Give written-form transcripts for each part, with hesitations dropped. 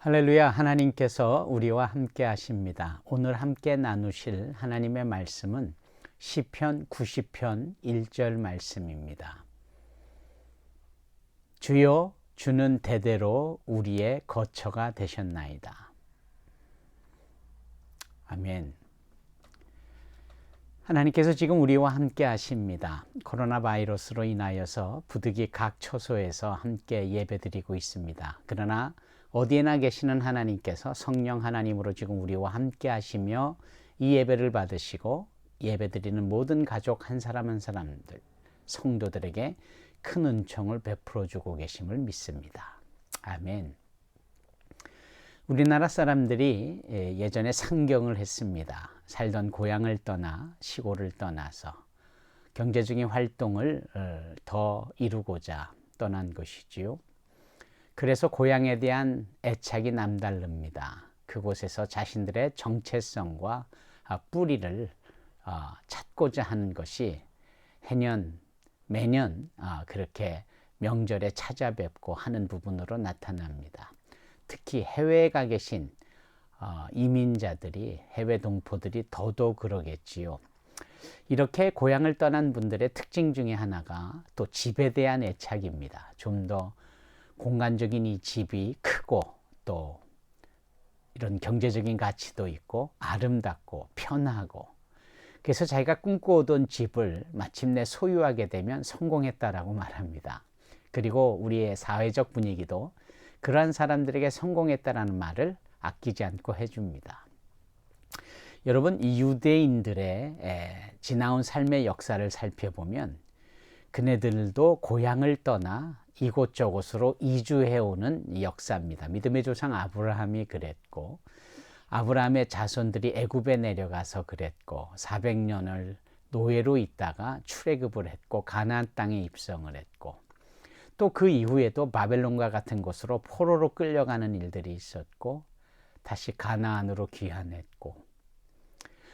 할렐루야. 하나님께서 우리와 함께 하십니다. 오늘 함께 나누실 하나님의 말씀은 시편 90편 1절 말씀입니다. 주여, 주는 대대로 우리의 거처가 되셨나이다. 아멘. 하나님께서 지금 우리와 함께 하십니다. 코로나 바이러스로 인하여서 부득이 각 처소에서 함께 예배드리고 있습니다. 그러나 어디에나 계시는 하나님께서 성령 하나님으로 지금 우리와 함께 하시며 이 예배를 받으시고 예배드리는 모든 가족 한 사람 한 사람들, 성도들에게 큰 은총을 베풀어 주고 계심을 믿습니다. 아멘. 우리나라 사람들이 예전에 상경을 했습니다. 살던 고향을 떠나 시골을 떠나서 경제적인 활동을 더 이루고자 떠난 것이지요. 그래서 고향에 대한 애착이 남다릅니다. 그곳에서 자신들의 정체성과 뿌리를 찾고자 하는 것이 매년 그렇게 명절에 찾아뵙고 하는 부분으로 나타납니다. 특히 해외에 가 계신 이민자들이, 해외 동포들이 더더욱 그러겠지요. 이렇게 고향을 떠난 분들의 특징 중에 하나가 또 집에 대한 애착입니다. 좀 더 공간적인 이 집이 크고 또 이런 경제적인 가치도 있고 아름답고 편하고, 그래서 자기가 꿈꿔오던 집을 마침내 소유하게 되면 성공했다라고 말합니다. 그리고 우리의 사회적 분위기도 그러한 사람들에게 성공했다라는 말을 아끼지 않고 해줍니다. 여러분, 이 유대인들의 지나온 삶의 역사를 살펴보면 그네들도 고향을 떠나 이곳저곳으로 이주해오는 역사입니다. 믿음의 조상 아브라함이 그랬고, 아브라함의 자손들이 애굽에 내려가서 그랬고, 400년을 노예로 있다가 출애굽을 했고 가나안 땅에 입성을 했고, 또 그 이후에도 바벨론과 같은 곳으로 포로로 끌려가는 일들이 있었고 다시 가나안으로 귀환했고,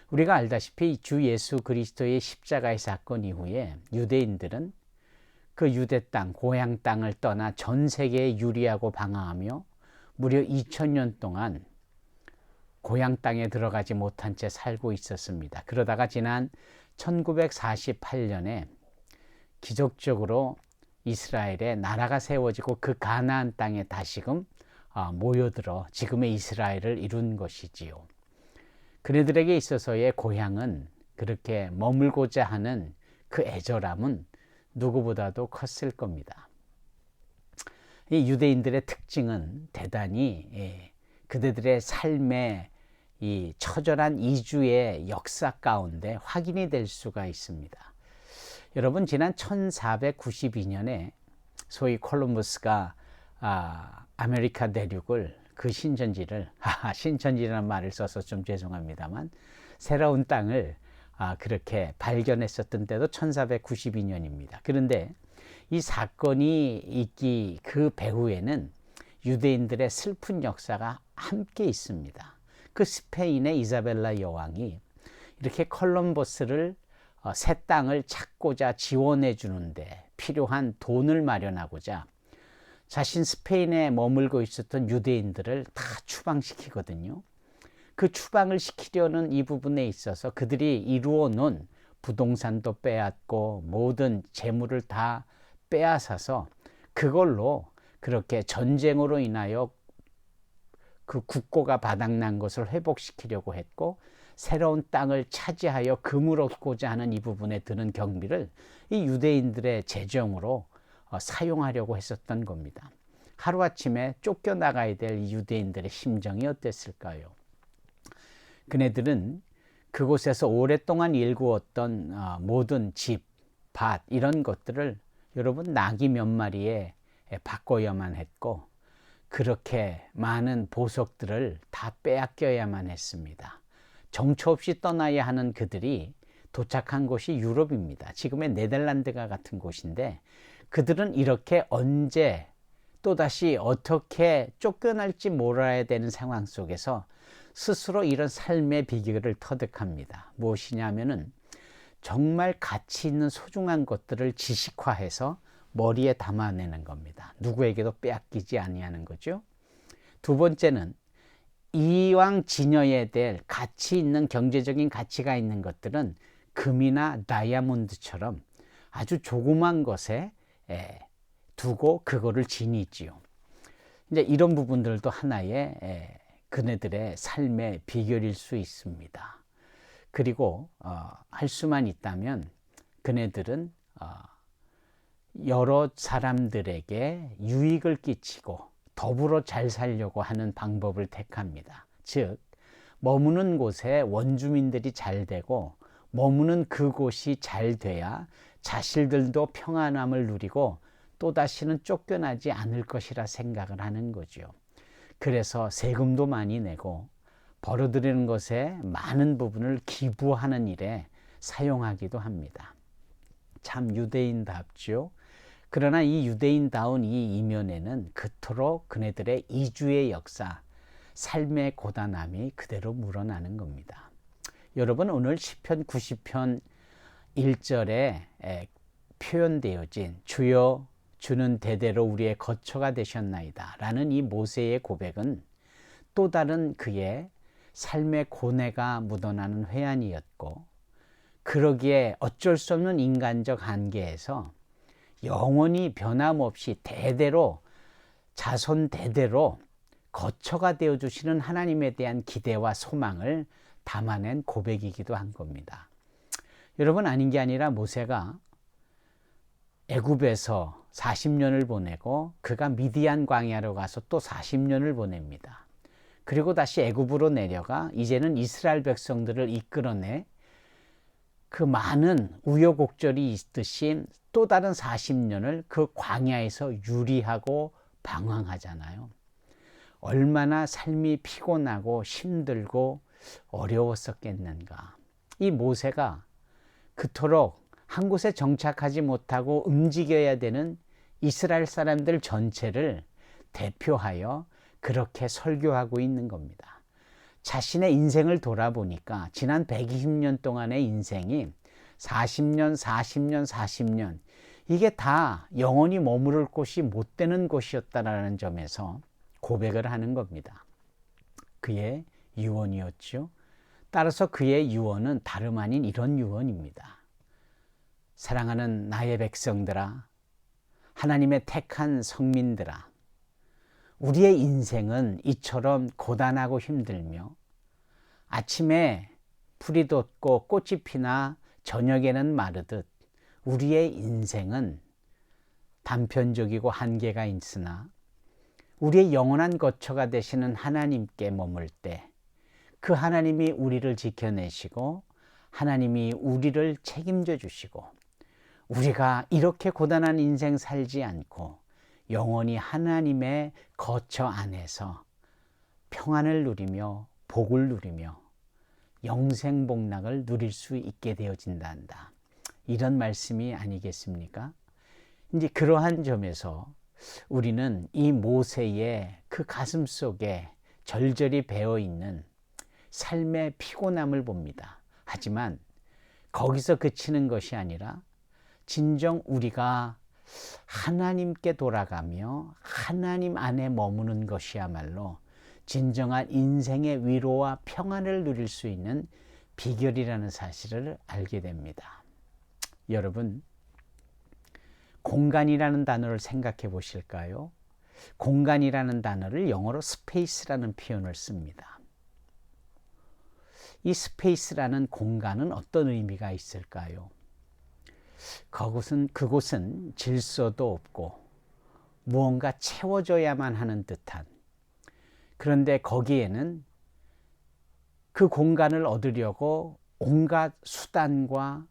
우리가 알다시피 주 예수 그리스도의 십자가의 사건 이후에 유대인들은 그 유대 땅, 고향 땅을 떠나 전 세계에 유리하고 방황하며 무려 2000년 동안 고향 땅에 들어가지 못한 채 살고 있었습니다. 그러다가 지난 1948년에 기적적으로 이스라엘에 나라가 세워지고 그 가나안 땅에 다시금 모여들어 지금의 이스라엘을 이룬 것이지요. 그네들에게 있어서의 고향은, 그렇게 머물고자 하는 그 애절함은 누구보다도 컸을 겁니다. 이 유대인들의 특징은 대단히 그들의 삶의 이 처절한 이주의 역사 가운데 확인이 될 수가 있습니다. 여러분, 지난 1492년에 소위 콜럼버스가 아메리카 대륙을, 그 신천지라는 말을 써서 좀 죄송합니다만, 새로운 땅을 그렇게 발견했었던 때도 1492년입니다. 그런데 이 사건이 있기 그 배후에는 유대인들의 슬픈 역사가 함께 있습니다. 그 스페인의 이사벨라 여왕이 이렇게 콜럼버스를 새 땅을 찾고자 지원해 주는데 필요한 돈을 마련하고자 자신 스페인에 머물고 있었던 유대인들을 다 추방시키거든요. 그 추방을 시키려는 이 부분에 있어서 그들이 이루어 놓은 부동산도 빼앗고 모든 재물을 다 빼앗아서 그걸로 그렇게 전쟁으로 인하여 그 국고가 바닥난 것을 회복시키려고 했고, 새로운 땅을 차지하여 금을 얻고자 하는 이 부분에 드는 경비를 이 유대인들의 재정으로 사용하려고 했었던 겁니다. 하루아침에 쫓겨나가야 될 이 유대인들의 심정이 어땠을까요? 그네들은 그곳에서 오랫동안 일구었던 모든 집, 밭, 이런 것들을 여러분 나귀 몇 마리에 바꿔야만 했고, 그렇게 많은 보석들을 다 빼앗겨야만 했습니다. 정처 없이 떠나야 하는 그들이 도착한 곳이 유럽입니다. 지금의 네덜란드가 같은 곳인데, 그들은 이렇게 언제 또다시 어떻게 쫓겨날지 몰라야 되는 상황 속에서 스스로 이런 삶의 비결을 터득합니다. 무엇이냐면은 정말 가치 있는 소중한 것들을 지식화해서 머리에 담아내는 겁니다. 누구에게도 빼앗기지 아니하는 거죠. 두 번째는 이왕 지녀야 될 가치 있는 경제적인 가치가 있는 것들은 금이나 다이아몬드처럼 아주 조그만 것에 두고 그거를 지니지요. 이제 이런 부분들도 하나의 그네들의 삶의 비결일 수 있습니다. 그리고 할 수만 있다면 그네들은 여러 사람들에게 유익을 끼치고 더불어 잘 살려고 하는 방법을 택합니다. 즉 머무는 곳에 원주민들이 잘 되고 머무는 그곳이 잘 돼야 자신들도 평안함을 누리고 또다시는 쫓겨나지 않을 것이라 생각을 하는 거죠. 그래서 세금도 많이 내고 벌어들이는 것에 많은 부분을 기부하는 일에 사용하기도 합니다. 참 유대인답죠. 그러나 이 유대인다운 이 이면에는 그토록 그네들의 이주의 역사, 삶의 고단함이 그대로 묻어나는 겁니다. 여러분, 오늘 시편 90편 1절에 표현되어진 주여 주는 대대로 우리의 거처가 되셨나이다 라는 이 모세의 고백은 또 다른 그의 삶의 고뇌가 묻어나는 회한이었고, 그러기에 어쩔 수 없는 인간적 한계에서 영원히 변함없이 대대로 자손 대대로 거처가 되어주시는 하나님에 대한 기대와 소망을 담아낸 고백이기도 한 겁니다. 여러분, 아닌 게 아니라 모세가 애굽에서 40년을 보내고 그가 미디안 광야로 가서 또 40년을 보냅니다. 그리고 다시 애굽으로 내려가 이제는 이스라엘 백성들을 이끌어내 그 많은 우여곡절이 있듯이 또 다른 40년을 그 광야에서 유리하고 방황하잖아요. 얼마나 삶이 피곤하고 힘들고 어려웠었겠는가. 이 모세가 그토록 한 곳에 정착하지 못하고 움직여야 되는 이스라엘 사람들 전체를 대표하여 그렇게 설교하고 있는 겁니다. 자신의 인생을 돌아보니까 지난 120년 동안의 인생이 40년, 40년, 40년 이게 다 영원히 머무를 곳이 못 되는 곳이었다라는 점에서 고백을 하는 겁니다. 그의 유언이었죠. 따라서 그의 유언은 다름 아닌 이런 유언입니다. 사랑하는 나의 백성들아, 하나님의 택한 성민들아, 우리의 인생은 이처럼 고단하고 힘들며 아침에 풀이 돋고 꽃이 피나 저녁에는 마르듯 우리의 인생은 단편적이고 한계가 있으나 우리의 영원한 거처가 되시는 하나님께 머물 때 그 하나님이 우리를 지켜내시고 하나님이 우리를 책임져 주시고 우리가 이렇게 고단한 인생 살지 않고 영원히 하나님의 거처 안에서 평안을 누리며 복을 누리며 영생복락을 누릴 수 있게 되어진단다. 이런 말씀이 아니겠습니까? 이제 그러한 점에서 우리는 이 모세의 그 가슴 속에 절절히 배어 있는 삶의 피곤함을 봅니다. 하지만 거기서 그치는 것이 아니라 진정 우리가 하나님께 돌아가며 하나님 안에 머무는 것이야말로 진정한 인생의 위로와 평안을 누릴 수 있는 비결이라는 사실을 알게 됩니다. 여러분, 공간이라는 단어를 생각해 보실까요? 공간이라는 단어를 영어로 스페이스라는 표현을 씁니다. 이 스페이스라는 공간은 어떤 의미가 있을까요? 그곳은 질서도 없고 무언가 채워져야만 하는 듯한, 그런데 거기에는 그 공간을 얻으려고 온갖 수단과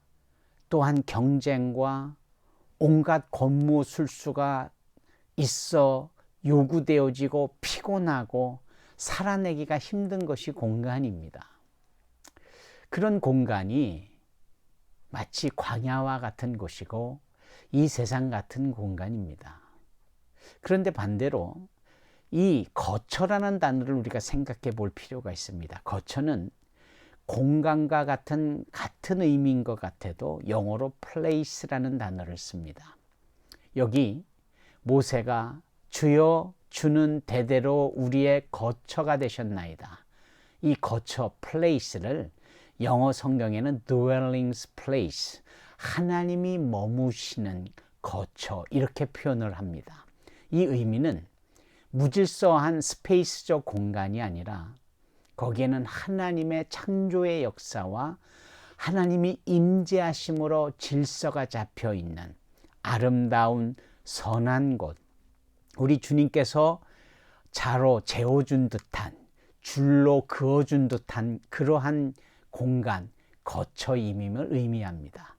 또한 경쟁과 온갖 권모술수가 있어 요구되어지고 피곤하고 살아내기가 힘든 것이 공간입니다. 그런 공간이 마치 광야와 같은 곳이고 이 세상 같은 공간입니다. 그런데 반대로 이 거처라는 단어를 우리가 생각해 볼 필요가 있습니다. 거처는 공간과 같은 의미인 것 같아도 영어로 place라는 단어를 씁니다. 여기 모세가 주여 주는 대대로 우리의 거처가 되셨나이다. 이 거처 place를 영어 성경에는 dwellings place, 하나님이 머무시는 거처 이렇게 표현을 합니다. 이 의미는 무질서한 스페이스적 공간이 아니라 거기에는 하나님의 창조의 역사와 하나님이 임재하심으로 질서가 잡혀 있는 아름다운 선한 곳, 우리 주님께서 자로 재워준 듯한, 줄로 그어준 듯한 그러한 공간, 거처임임을 의미합니다.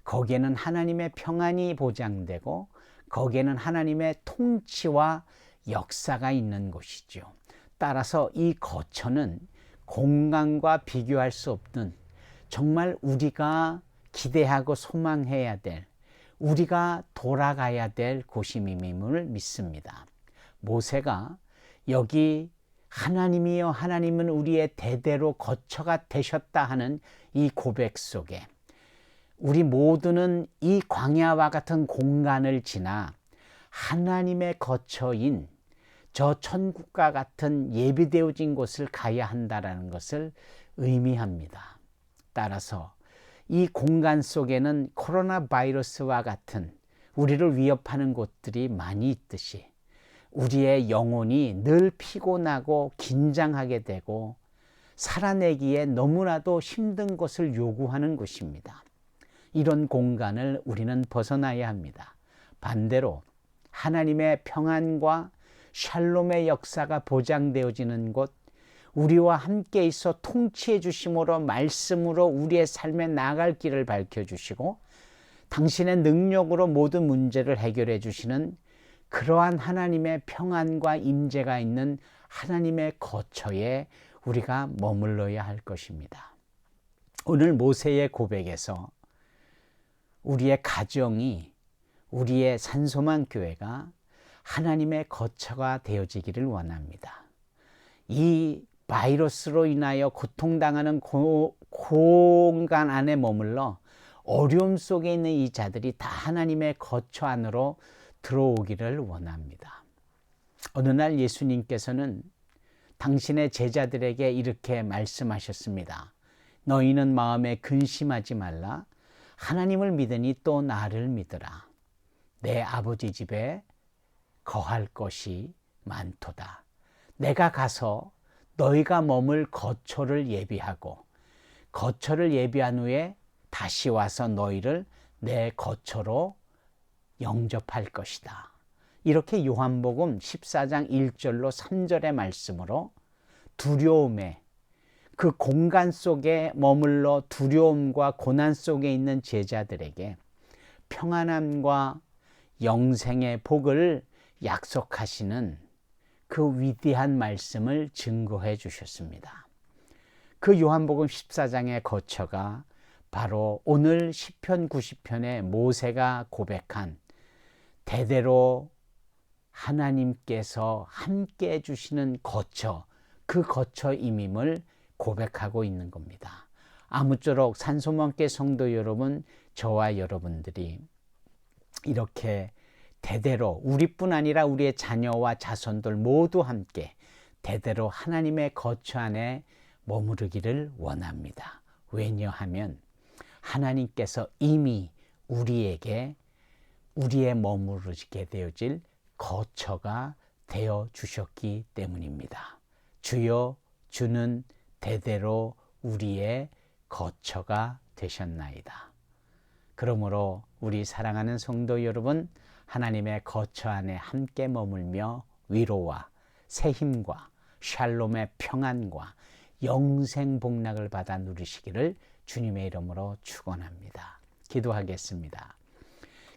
거기에는 하나님의 평안이 보장되고 거기에는 하나님의 통치와 역사가 있는 곳이죠. 따라서 이 거처는 공간과 비교할 수 없는, 정말 우리가 기대하고 소망해야 될, 우리가 돌아가야 될 곳임임을 믿습니다. 모세가 여기 하나님이여 하나님은 우리의 대대로 거처가 되셨다 하는 이 고백 속에 우리 모두는 이 광야와 같은 공간을 지나 하나님의 거처인 저 천국과 같은 예비되어진 곳을 가야 한다는 것을 의미합니다. 따라서 이 공간 속에는 코로나 바이러스와 같은 우리를 위협하는 곳들이 많이 있듯이 우리의 영혼이 늘 피곤하고 긴장하게 되고 살아내기에 너무나도 힘든 것을 요구하는 곳입니다. 이런 공간을 우리는 벗어나야 합니다. 반대로 하나님의 평안과 샬롬의 역사가 보장되어지는 곳, 우리와 함께 있어 통치해 주심으로 말씀으로 우리의 삶에 나아갈 길을 밝혀주시고 당신의 능력으로 모든 문제를 해결해 주시는 그러한 하나님의 평안과 임재가 있는 하나님의 거처에 우리가 머물러야 할 것입니다. 오늘 모세의 고백에서 우리의 가정이, 우리의 산소만 교회가 하나님의 거처가 되어지기를 원합니다. 이 바이러스로 인하여 고통당하는 공간 안에 머물러 어려움 속에 있는 이 자들이 다 하나님의 거처 안으로 들어오기를 원합니다. 어느 날 예수님께서는 당신의 제자들에게 이렇게 말씀하셨습니다. 너희는 마음에 근심하지 말라. 하나님을 믿으니 또 나를 믿으라. 내 아버지 집에 거할 것이 많도다. 내가 가서 너희가 머물 거처를 예비하고 거처를 예비한 후에 다시 와서 너희를 내 거처로 영접할 것이다. 이렇게 요한복음 14장 1절로 3절의 말씀으로 두려움에, 그 공간 속에 머물러 두려움과 고난 속에 있는 제자들에게 평안함과 영생의 복을 약속하시는 그 위대한 말씀을 증거해 주셨습니다. 그 요한복음 14장의 거처가 바로 오늘 시편 90편의 모세가 고백한 대대로 하나님께서 함께 해주시는 거처, 그 거처임임을 고백하고 있는 겁니다. 아무쪼록 산소망교 성도 여러분, 저와 여러분들이 이렇게 대대로 우리뿐 아니라 우리의 자녀와 자손들 모두 함께 대대로 하나님의 거처 안에 머무르기를 원합니다. 왜냐하면 하나님께서 이미 우리에게 우리의 머무르게 되어질 거처가 되어 주셨기 때문입니다. 주여, 주는 대대로 우리의 거처가 되셨나이다. 그러므로 우리 사랑하는 성도 여러분, 하나님의 거처 안에 함께 머물며 위로와 새 힘과 샬롬의 평안과 영생 복락을 받아 누리시기를 주님의 이름으로 축원합니다. 기도하겠습니다.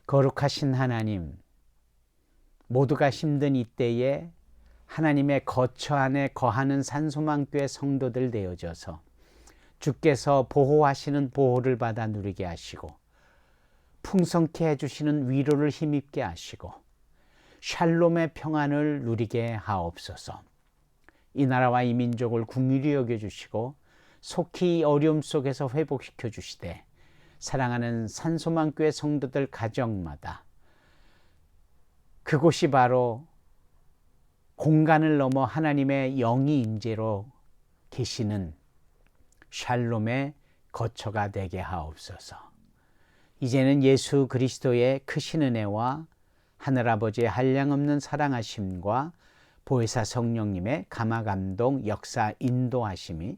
거룩하신 하나님, 모두가 힘든 이때에 하나님의 거처 안에 거하는 산소망교회 성도들 되어져서 주께서 보호하시는 보호를 받아 누리게 하시고 풍성케 해주시는 위로를 힘입게 하시고 샬롬의 평안을 누리게 하옵소서. 이 나라와 이 민족을 긍휼히 여겨주시고 속히 어려움 속에서 회복시켜 주시되 사랑하는 산소망교회 성도들 가정마다 그곳이 바로 공간을 넘어 하나님의 영이 임재로 계시는 샬롬의 거처가 되게 하옵소서. 이제는 예수 그리스도의 크신 은혜와 하늘아버지의 한량없는 사랑하심과 보혜사 성령님의 감화감동 역사 인도하심이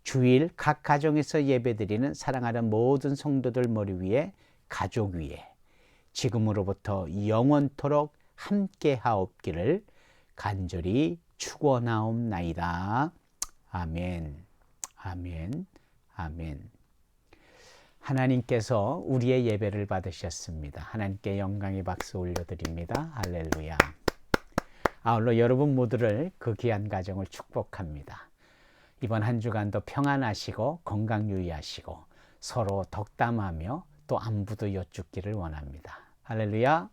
주일 각 가정에서 예배드리는 사랑하는 모든 성도들 머리 위에 가족 위에 지금으로부터 영원토록 함께 하옵기를 간절히 축원하옵나이다. 아멘. 아멘. 아멘. 하나님께서 우리의 예배를 받으셨습니다. 하나님께 영광의 박수 올려드립니다. 할렐루야. 아울러 여러분 모두를 그 귀한 가정을 축복합니다. 이번 한 주간도 평안하시고 건강 유의하시고 서로 덕담하며 또 안부도 여쭙기를 원합니다. 할렐루야.